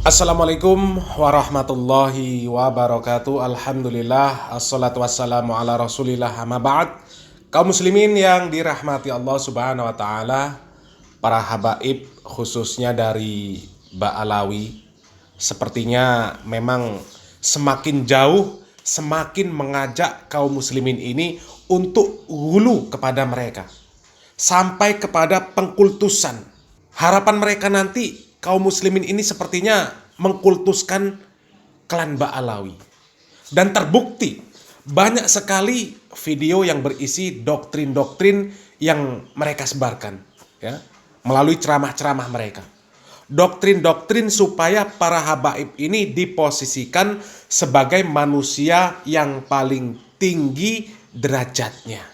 Assalamualaikum warahmatullahi wabarakatuh. Alhamdulillah, assalatu wassalamu ala rasulillah, amma ba'd. Kaum muslimin yang dirahmati Allah subhanahu wa ta'ala, para habaib khususnya dari Ba'alawi, sepertinya memang semakin jauh, semakin mengajak kaum muslimin ini untuk hulu kepada mereka, sampai kepada pengkultusan. Harapan mereka nanti kaum muslimin ini sepertinya mengkultuskan klan Ba'alawi. Dan terbukti banyak sekali video yang berisi doktrin-doktrin yang mereka sebarkan, ya, melalui ceramah-ceramah mereka. Doktrin-doktrin supaya para habaib ini diposisikan sebagai manusia yang paling tinggi derajatnya.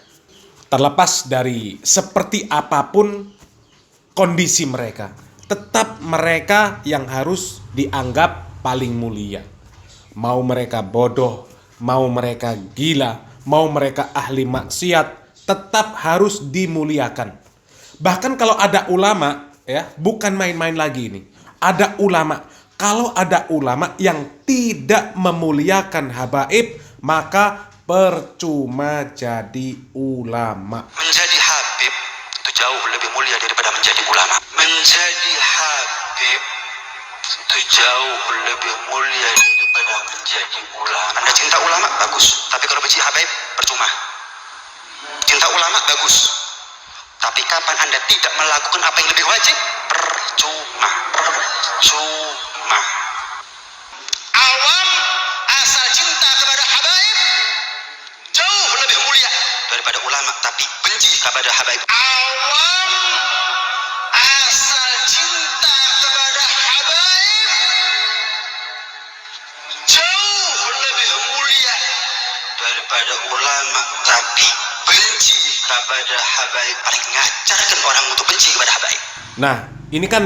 Terlepas dari seperti apapun kondisi mereka, tetap mereka yang harus dianggap paling mulia. Mau mereka bodoh, mau mereka gila, mau mereka ahli maksiat, tetap harus dimuliakan. Bahkan kalau ada ulama, ya, bukan main-main lagi ini. Ada ulama, kalau ada ulama yang tidak memuliakan habaib, maka percuma jadi ulama. Menjadi habib itu jauh lebih mulia daripada menjadi ulama. Menjadi habib itu jauh lebih mulia daripada menjadi ulama. Anda cinta ulama, bagus. Tapi kalau benci habib, percuma. Cinta ulama, bagus. Tapi kapan Anda tidak melakukan apa yang lebih wajib? Percuma. Percuma. Awam asal cinta kepada habaib jauh lebih mulia daripada ulama, tapi benci kepada habaib. Awam asal cinta kepada habaib jauh lebih mulia daripada ulama, tapi benci kepada habaib. Paling ngajarkan orang untuk benci kepada habaib. Nah, ini kan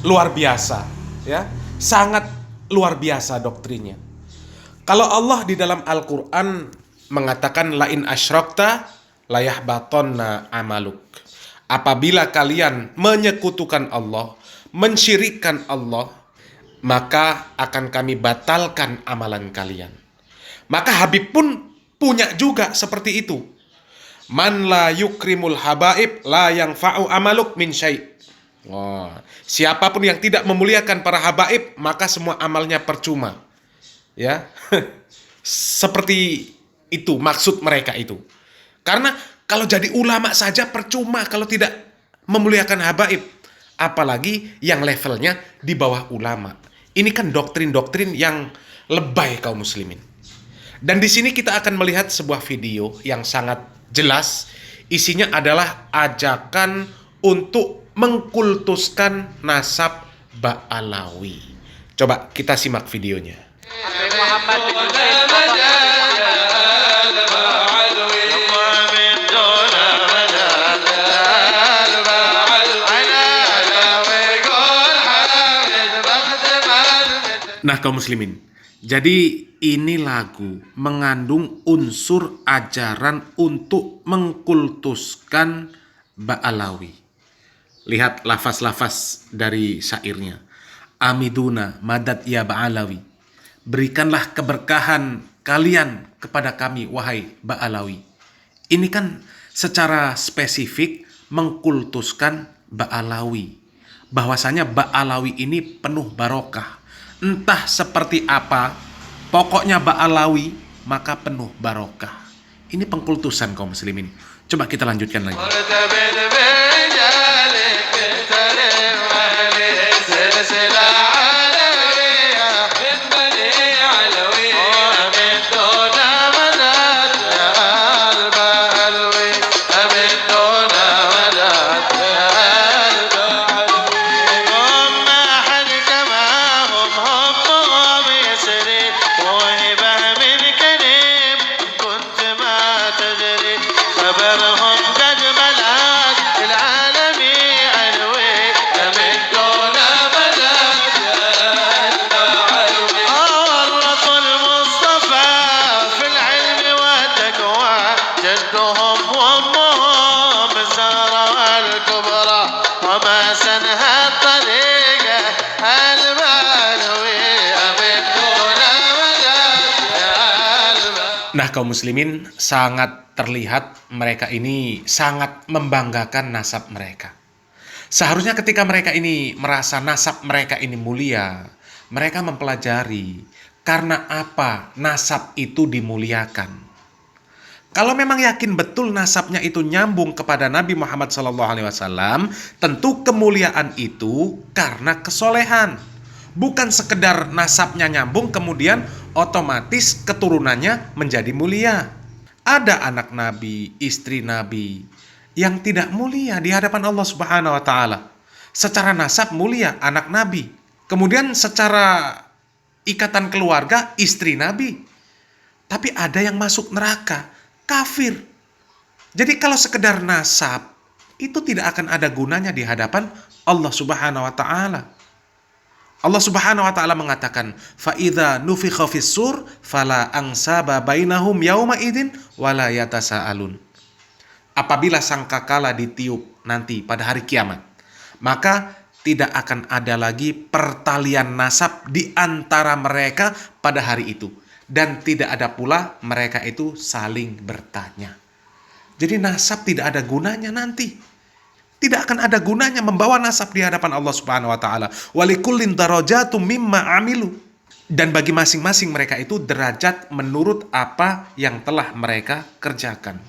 luar biasa, ya, sangat luar biasa doktrinnya. Kalau Allah di dalam Al-Quran mengatakan lain asyrakta layahbatonna amaluk. Apabila kalian menyekutukan Allah, mensyirikkan Allah, maka akan kami batalkan amalan kalian. Maka Habib pun punya juga seperti itu. Man la yukrimul habaib la yang fa'u amaluk min syai'. Siapapun yang tidak memuliakan para habaib, maka semua amalnya percuma. Ya. Seperti itu maksud mereka itu. Karena kalau jadi ulama saja percuma kalau tidak memuliakan habaib, apalagi yang levelnya di bawah ulama. Ini kan doktrin-doktrin yang lebay kaum muslimin. Dan di sini kita akan melihat sebuah video yang sangat jelas. Isinya adalah ajakan untuk mengkultuskan nasab Ba'alawi. Coba kita simak videonya. Nah, kaum muslimin, jadi ini lagu mengandung unsur ajaran untuk mengkultuskan Ba'alawi. Lihat lafaz-lafaz dari syairnya. Amiduna madad ya Ba'alawi. Berikanlah keberkahan kalian kepada kami, wahai Ba'alawi. Ini kan secara spesifik mengkultuskan Ba'alawi. Bahwasanya Ba'alawi ini penuh barokah. Entah seperti apa, pokoknya Ba'alawi maka penuh barokah. Ini pengkultusan kaum muslimin. Coba kita lanjutkan lagi. وما سنها الطريقة البالوي Nah, kaum muslimin, sangat terlihat mereka ini sangat membanggakan nasab mereka. Seharusnya ketika mereka ini merasa nasab mereka ini mulia, mereka mempelajari karena apa nasab itu dimuliakan. Kalau memang yakin betul nasabnya itu nyambung kepada Nabi Muhammad SAW, tentu kemuliaan itu karena kesolehan. Bukan sekedar nasabnya nyambung kemudian otomatis keturunannya menjadi mulia. Ada anak Nabi, istri Nabi yang tidak mulia di hadapan Allah Subhanahu wa taala. Secara nasab mulia anak Nabi. Kemudian secara ikatan keluarga istri Nabi. Tapi ada yang masuk neraka, kafir. Jadi kalau sekedar nasab itu tidak akan ada gunanya di hadapan Allah Subhanahu wa taala. Allah Subhanahu wa taala mengatakan, "Fa idza nufikha fis-sur fala ansaba bainahum yauma idzin wala yatasaalun." Apabila sangkakala ditiup nanti pada hari kiamat, maka tidak akan ada lagi pertalian nasab di antara mereka pada hari itu. Dan tidak ada pula mereka itu saling bertanya. Jadi nasab tidak ada gunanya nanti. Tidak akan ada gunanya membawa nasab di hadapan Allah Subhanahu wa taala. Walikullin darajatum mimma amilu. Dan bagi masing-masing mereka itu derajat menurut apa yang telah mereka kerjakan.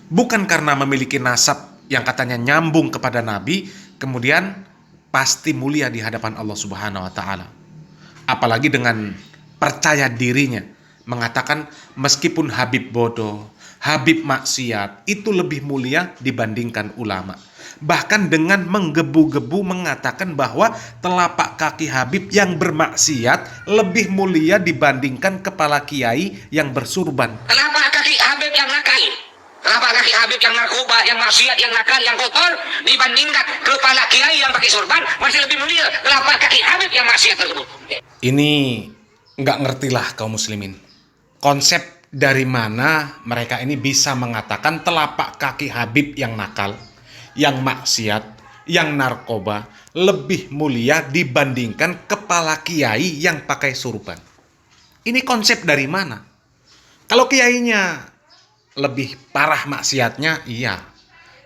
Bukan karena memiliki nasab yang katanya nyambung kepada Nabi, kemudian pasti mulia di hadapan Allah Subhanahu wa taala. Apalagi dengan percaya dirinya mengatakan meskipun Habib bodoh, Habib maksiat itu lebih mulia dibandingkan ulama. Bahkan dengan menggebu-gebu mengatakan bahwa telapak kaki Habib yang bermaksiat lebih mulia dibandingkan kepala kiai yang bersurban. Telapak kaki Habib yang nakal, telapak kaki Habib yang narkoba, yang maksiat, yang nakal, yang kotor dibandingkan kepala kiai yang pakai surban masih lebih mulia telapak kaki Habib yang maksiat tersebut. Ini nggak ngertilah kaum muslimin. Konsep dari mana mereka ini bisa mengatakan telapak kaki Habib yang nakal, yang maksiat, yang narkoba lebih mulia dibandingkan kepala kiai yang pakai surban. Ini konsep dari mana? Kalau kiainya lebih parah maksiatnya, iya.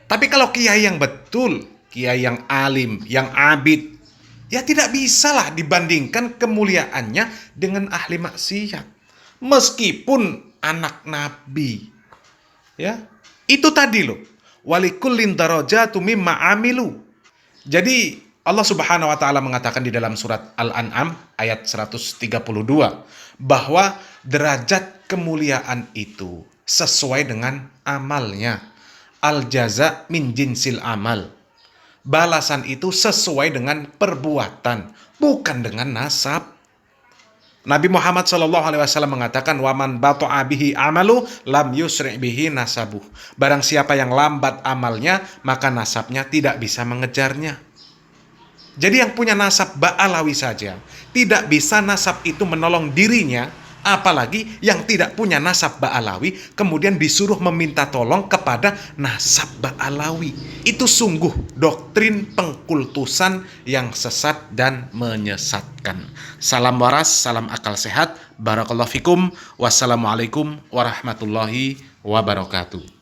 Tapi kalau kiai yang betul, kiai yang alim, yang abid, ya tidak bisalah dibandingkan kemuliaannya dengan ahli maksiat. Meskipun anak Nabi. Ya, itu tadi loh. Walikullin darajatu mimma amilu. Jadi Allah Subhanahu wa taala mengatakan di dalam surat Al-An'am ayat 132 bahwa derajat kemuliaan itu sesuai dengan amalnya. Al-jaza min jinsil amal. Balasan itu sesuai dengan perbuatan, bukan dengan nasab. Nabi Muhammad SAW mengatakan, waman bata'a bihi amalu lam yusri' bihi nasabuh. Barang siapa yang lambat amalnya, maka nasabnya tidak bisa mengejarnya. Jadi yang punya nasab ba'alawi saja, tidak bisa nasab itu menolong dirinya, apalagi yang tidak punya nasab ba'alawi, kemudian disuruh meminta tolong kepada nasab ba'alawi. Itu sungguh doktrin pengkultusan yang sesat dan menyesatkan. Salam waras, salam akal sehat. Barakallahu fikum. Wassalamualaikum warahmatullahi wabarakatuh.